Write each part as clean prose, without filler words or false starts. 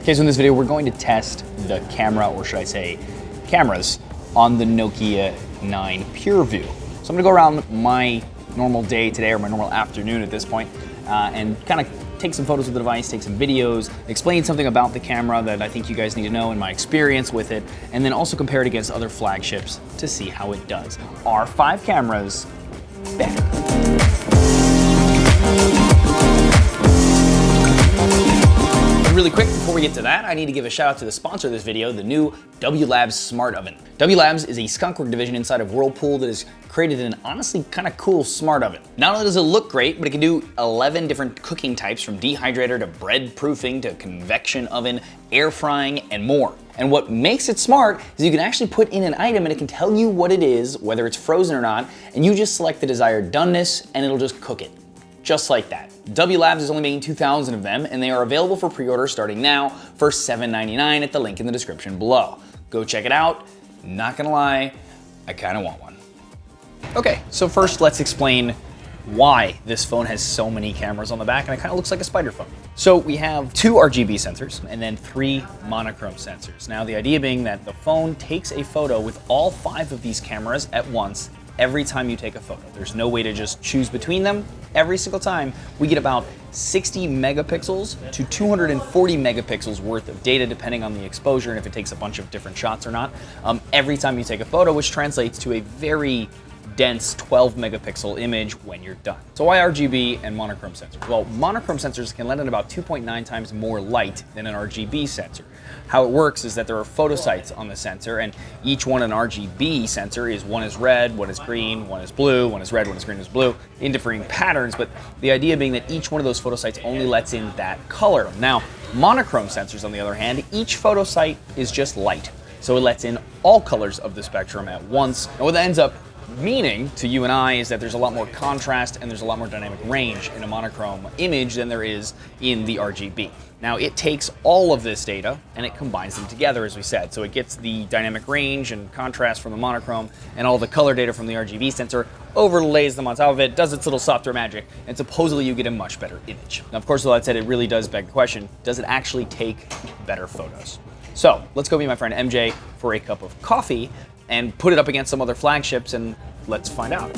Okay, so in this video, we're going to test the camera, or should I say cameras, on the Nokia 9 PureView. So I'm gonna go around my normal day today, or my normal afternoon at this point, and kind of take some photos of the device, take some videos, explain something about the camera that I think you guys need to know and my experience with it, and then also compare it against other flagships to see how it does. Are 5 cameras better? Really quick, before we get to that, I need to give a shout out to the sponsor of this video, the new WLABS Smart Oven. WLABS is a skunkworks division inside of Whirlpool that has created an honestly kind of cool smart oven. Not only does it look great, but it can do 11 different cooking types, from dehydrator to bread proofing to convection oven, air frying, and more. And what makes it smart is you can actually put in an item and it can tell you what it is, whether it's frozen or not, and you just select the desired doneness and it'll just cook it. Just like that. WLABS is only making 2,000 of them, and they are available for pre-order starting now for $7.99 at the link in the description below. Go check it out. Not gonna lie, I kinda want one. Okay, so first let's explain why this phone has so many cameras on the back, and it kinda looks like a spider phone. So we have 2 RGB sensors and then 3 monochrome sensors. Now the idea being that the phone takes a photo with all 5 of these cameras at once every time you take a photo. There's no way to just choose between them. Every single time, we get about 60 megapixels to 240 megapixels worth of data, depending on the exposure and if it takes a bunch of different shots or not, every time you take a photo, which translates to a very dense 12 megapixel image when you're done. So why RGB and monochrome sensors? Well, monochrome sensors can let in about 2.9 times more light than an RGB sensor. How it works is that there are photosites on the sensor, and each one an RGB sensor is, one is red, one is green, one is blue, one is red, one is green, one is blue, in differing patterns, but the idea being that each one of those photosites only lets in that color. Now, monochrome sensors, on the other hand, each photosite is just light, so it lets in all colors of the spectrum at once. And what that ends up meaning to you and I is that there's a lot more contrast and there's a lot more dynamic range in a monochrome image than there is in the RGB. Now it takes all of this data and it combines them together, as we said. So it gets the dynamic range and contrast from the monochrome and all the color data from the RGB sensor, overlays them on top of it, does its little software magic, and supposedly you get a much better image. Now of course, with that said, it really does beg the question, does it actually take better photos? So let's go meet my friend MJ for a cup of coffee and put it up against some other flagships, and let's find out.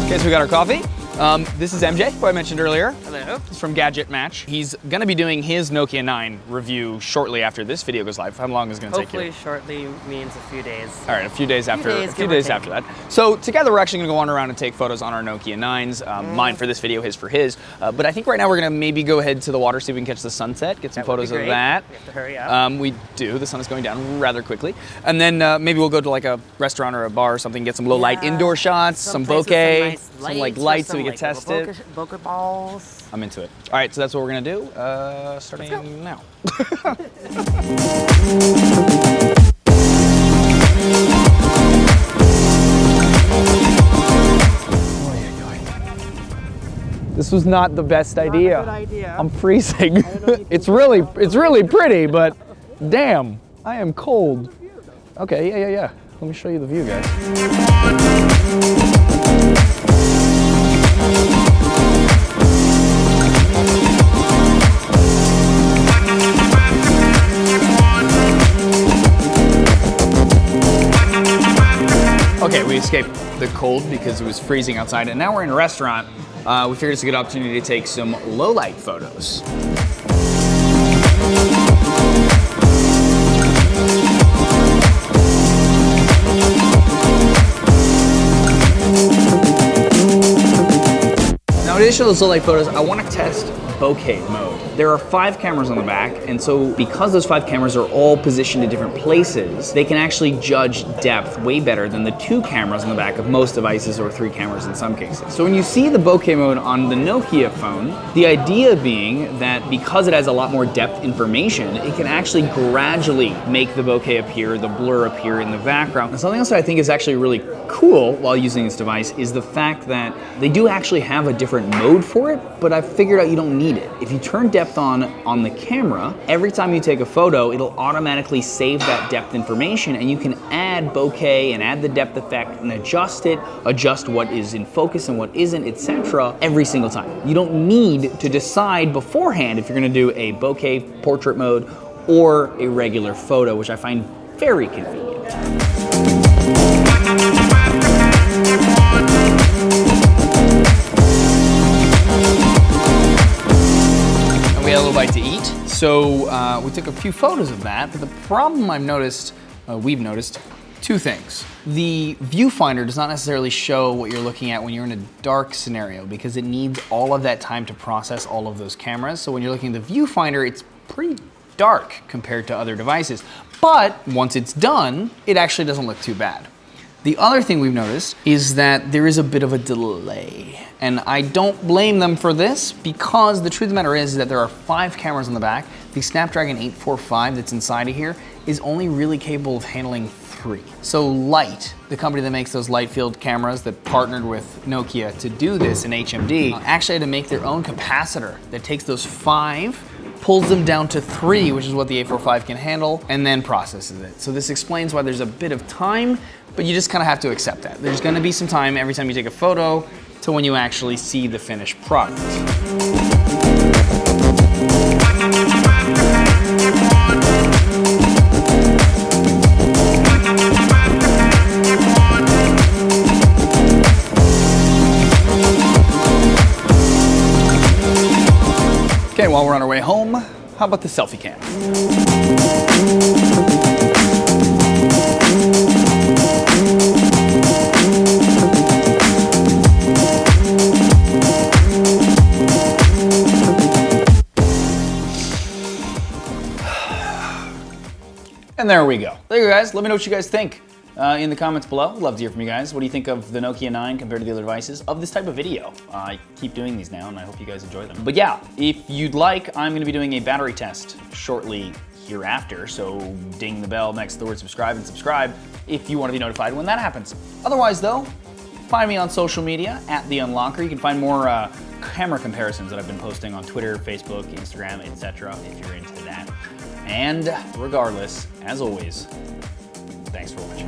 Okay, so we got our coffee. This is MJ, who I mentioned earlier. Hello. He's from Gadget Match. He's gonna be doing his Nokia 9 review shortly after this video goes live. How long is it gonna take you? Hopefully shortly means a few days. All right, a few days after that. So together we're actually gonna go wander around and take photos on our Nokia 9s. Mine for this video, his for his. But I think right now we're gonna maybe go ahead to the water, see if we can catch the sunset, get some photos of that. We have to hurry up. We do, the sun is going down rather quickly. And then maybe we'll go to like a restaurant or a bar or something, get some low light indoor shots, some bokeh, some like lights so we can test it. Bokeh balls. I'm into it. All right, so that's what we're gonna do, starting now. This was not the best idea. Not a good idea. I'm freezing. It's really pretty, but damn, I am cold. Okay, yeah. Let me show you the view, guys. Okay, we escaped the cold because it was freezing outside, and now we're in a restaurant. We figured it's a good opportunity to take some low light photos. Now in addition to those low light photos, I want to test bokeh mode. There are 5 cameras on the back, and so because those 5 cameras are all positioned in different places, they can actually judge depth way better than the 2 cameras on the back of most devices, or 3 cameras in some cases. So when you see the bokeh mode on the Nokia phone, the idea being that because it has a lot more depth information, it can actually gradually make the bokeh appear, the blur appear in the background. And something else that I think is actually really cool while using this device is the fact that they do actually have a different mode for it, but I've figured out you don't need it. If you turn depth on the camera, every time you take a photo, it'll automatically save that depth information, and you can add bokeh and add the depth effect and adjust it, adjust what is in focus and what isn't, etc. every single time. You don't need to decide beforehand if you're gonna do a bokeh portrait mode or a regular photo, which I find very convenient. We had a little bite to eat, so we took a few photos of that, but the problem we've noticed, 2 things. The viewfinder does not necessarily show what you're looking at when you're in a dark scenario, because it needs all of that time to process all of those cameras. So when you're looking at the viewfinder, it's pretty dark compared to other devices. But once it's done, it actually doesn't look too bad. The other thing we've noticed is that there is a bit of a delay. And I don't blame them for this, because the truth of the matter is that there are 5 cameras on the back. The Snapdragon 845 that's inside of here is only really capable of handling 3. So Light, the company that makes those light field cameras that partnered with Nokia to do this in HMD, actually had to make their own capacitor that takes those 5, pulls them down to 3, which is what the 845 can handle, and then processes it. So this explains why there's a bit of time, but you just kind of have to accept that. There's gonna be some time every time you take a photo to when you actually see the finished product. Okay, while we're on our way home, how about the selfie cam? And there we go. There you go, guys. Let me know what you guys think in the comments below. I'd love to hear from you guys. What do you think of the Nokia 9 compared to the other devices of this type of video? I keep doing these now, and I hope you guys enjoy them. But yeah, if you'd like, I'm gonna be doing a battery test shortly hereafter, so ding the bell next to the word subscribe and subscribe if you want to be notified when that happens. Otherwise though, find me on social media at The Unlocker. You can find more camera comparisons that I've been posting on Twitter, Facebook, Instagram, etc. if you're into that. And regardless, as always, thanks for watching.